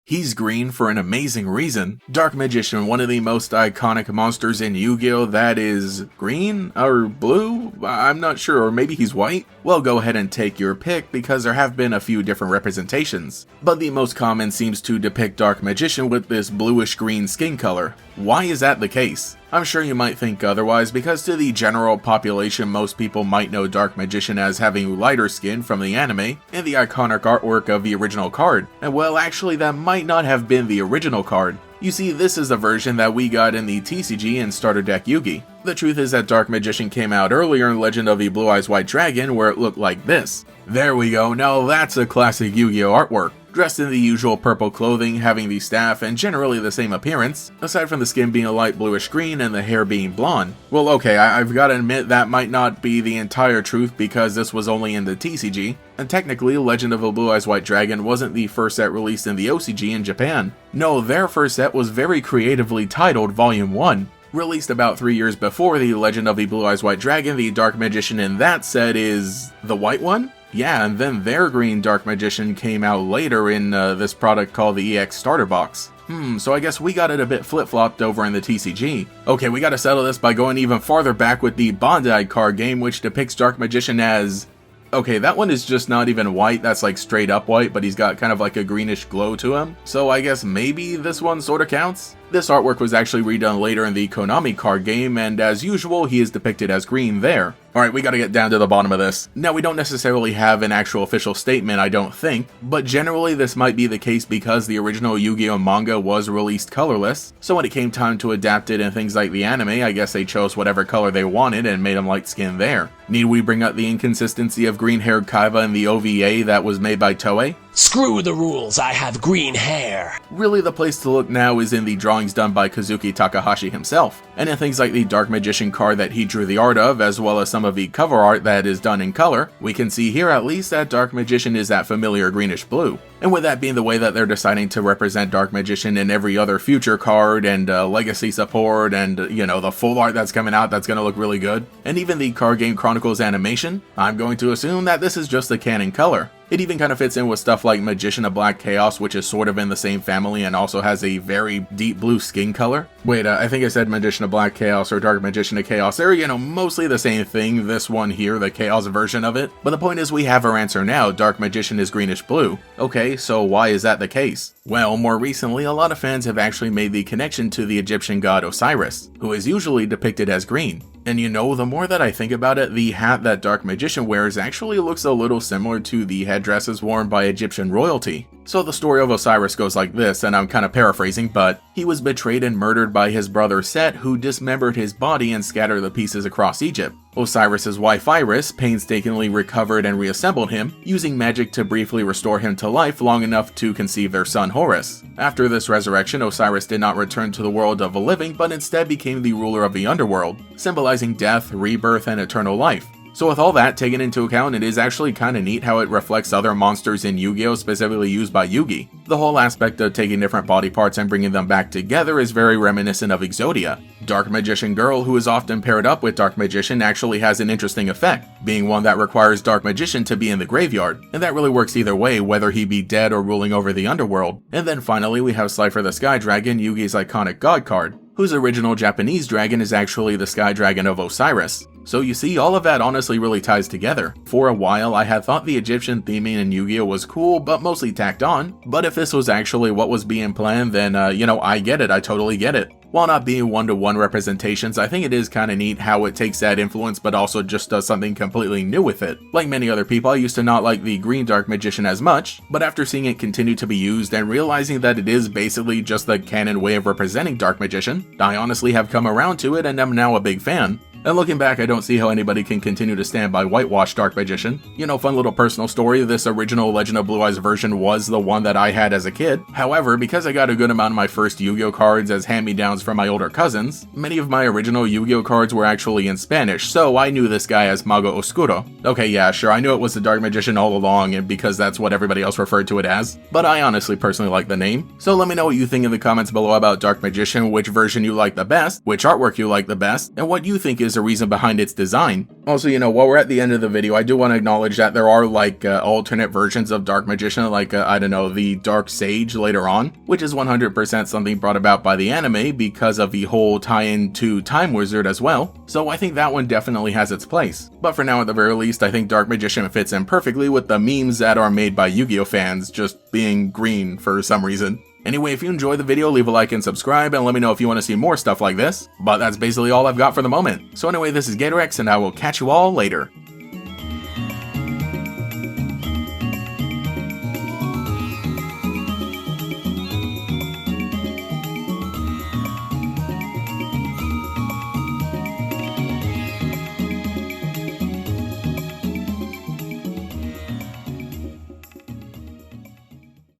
He's green for an amazing reason. Dark Magician, one of the most iconic monsters in Yu-Gi-Oh! That is green? Or blue? I'm not sure, or maybe he's white? Well, go ahead and take your pick because there have been a few different representations. But the most common seems to depict Dark Magician with this bluish-green skin color. Why is that the case? I'm sure you might think otherwise because to the general population most people might know Dark Magician as having lighter skin from the anime and the iconic artwork of the original card, and well actually that might not have been the original card. You see, this is the version that we got in the TCG and Starter Deck Yugi. The truth is that Dark Magician came out earlier in Legend of the Blue Eyes White Dragon where it looked like this. There we go, now that's a classic Yu-Gi-Oh! Artwork. Dressed in the usual purple clothing, having the staff and generally the same appearance, aside from the skin being a light bluish green and the hair being blonde. Well okay, I've gotta admit that might not be the entire truth because this was only in the TCG, and technically Legend of the Blue Eyes White Dragon wasn't the first set released in the OCG in Japan. No, their first set was very creatively titled Volume 1. Released about 3 years before the Legend of the Blue Eyes White Dragon, the Dark Magician in that set is the white one? Yeah, and then their green Dark Magician came out later in this product called the EX Starter Box. So I guess we got it a bit flip-flopped over in the TCG. Okay, we gotta settle this by going even farther back with the Bandai card game, which depicts Dark Magician as... Okay, that one is just not even white, that's like straight up white, but he's got kind of like a greenish glow to him. So I guess maybe this one sorta counts? This artwork was actually redone later in the Konami card game, and as usual, he is depicted as green there. Alright, we gotta get down to the bottom of this. Now, we don't necessarily have an actual official statement, I don't think, but generally this might be the case because the original Yu-Gi-Oh! Manga was released colorless, so when it came time to adapt it and things like the anime, I guess they chose whatever color they wanted and made him light skin there. Need we bring up the inconsistency of green-haired Kaiba in the OVA that was made by Toei? Screw the rules, I have green hair. Really, the place to look now is in the drawings done by Kazuki Takahashi himself, and in things like the Dark Magician card that he drew the art of, as well as some of the cover art that is done in color. We can see here at least that Dark Magician is that familiar greenish blue. And with that being the way that they're deciding to represent Dark Magician in every other future card and legacy support and, you know, the full art that's coming out that's gonna look really good, and even the Card Game Chronicles animation, I'm going to assume that this is just the canon color. It even kind of fits in with stuff like Magician of Black Chaos, which is sort of in the same family and also has a very deep blue skin color. Wait, I think I said Magician of Black Chaos or Dark Magician of Chaos. They're, you know, mostly the same thing, this one here, the Chaos version of it. But the point is we have our answer now, Dark Magician is greenish blue. Okay, so why is that the case? Well, more recently, a lot of fans have actually made the connection to the Egyptian god Osiris, who is usually depicted as green. And you know, the more that I think about it, the hat that Dark Magician wears actually looks a little similar to the headdresses worn by Egyptian royalty. So the story of Osiris goes like this, and I'm kind of paraphrasing, but he was betrayed and murdered by his brother Set, who dismembered his body and scattered the pieces across Egypt. Osiris's wife Iris painstakingly recovered and reassembled him, using magic to briefly restore him to life long enough to conceive their son Horus. After this resurrection, Osiris did not return to the world of the living, but instead became the ruler of the underworld, symbolizing death, rebirth, and eternal life. So with all that taken into account, it is actually kinda neat how it reflects other monsters in Yu-Gi-Oh! Specifically used by Yugi. The whole aspect of taking different body parts and bringing them back together is very reminiscent of Exodia. Dark Magician Girl, who is often paired up with Dark Magician, actually has an interesting effect, being one that requires Dark Magician to be in the graveyard, and that really works either way, whether he be dead or ruling over the underworld. And then finally we have Cypher the Sky Dragon, Yugi's iconic god card, whose original Japanese dragon is actually the Sky Dragon of Osiris. So you see, all of that honestly really ties together. For a while, I had thought the Egyptian theming in Yu-Gi-Oh! Was cool, but mostly tacked on. But if this was actually what was being planned, then, you know, I get it, I totally get it. While not being one-to-one representations, I think it is kinda neat how it takes that influence but also just does something completely new with it. Like many other people, I used to not like the green Dark Magician as much, but after seeing it continue to be used and realizing that it is basically just the canon way of representing Dark Magician, I honestly have come around to it and am now a big fan. And looking back, I don't see how anybody can continue to stand by whitewash Dark Magician. You know, fun little personal story, this original Legend of Blue Eyes version was the one that I had as a kid. However, because I got a good amount of my first Yu-Gi-Oh cards as hand-me-downs from my older cousins, many of my original Yu-Gi-Oh cards were actually in Spanish, so I knew this guy as Mago Oscuro. Okay, yeah, sure, I knew it was the Dark Magician all along, and because that's what everybody else referred to it as, but I honestly personally like the name. So let me know what you think in the comments below about Dark Magician, which version you like the best, which artwork you like the best, and what you think is there's a reason behind its design. Also, while we're at the end of the video, I do want to acknowledge that there are alternate versions of Dark Magician, I don't know, the Dark Sage later on, which is 100% something brought about by the anime because of the whole tie-in to Time Wizard as well, so I think that one definitely has its place. But for now, at the very least, I think Dark Magician fits in perfectly with the memes that are made by Yu-Gi-Oh fans just being green for some reason. Anyway, if you enjoyed the video, leave a like and subscribe, and let me know if you want to see more stuff like this. But that's basically all I've got for the moment. So anyway, this is Gatorex, and I will catch you all later.